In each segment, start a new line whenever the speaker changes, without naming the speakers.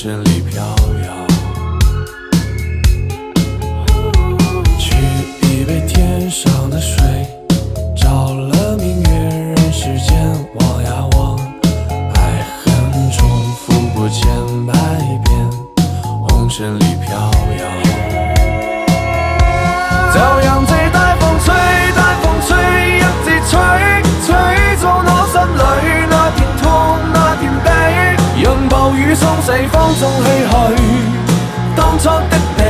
尘里飘摇，取一杯天上的水，照了明月人世间，望呀望，爱恨重复不千百遍，红尘里飘摇。就讓這大風吹，大風吹，一直吹，吹到我心裏那片痛，那片悲。讓暴雨沖洗放縱唏噓，當初的你，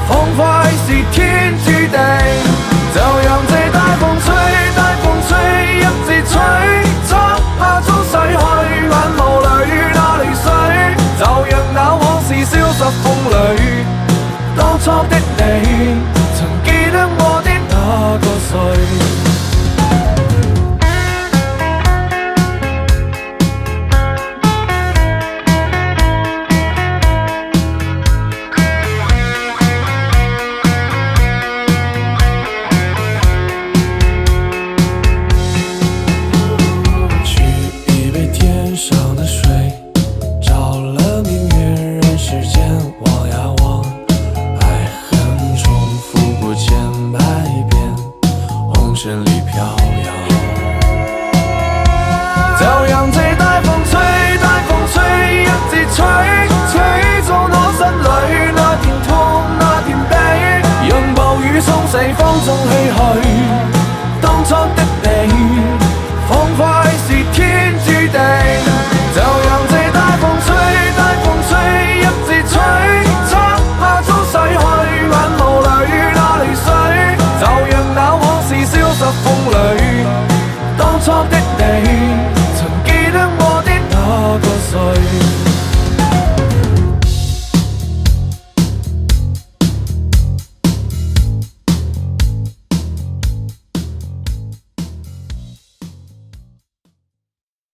彷彿是天注定。就讓這大風吹，大風吹，一直吹，漆黑中洗去眼眸裏那淚水。就讓那往事消失風裏，當初的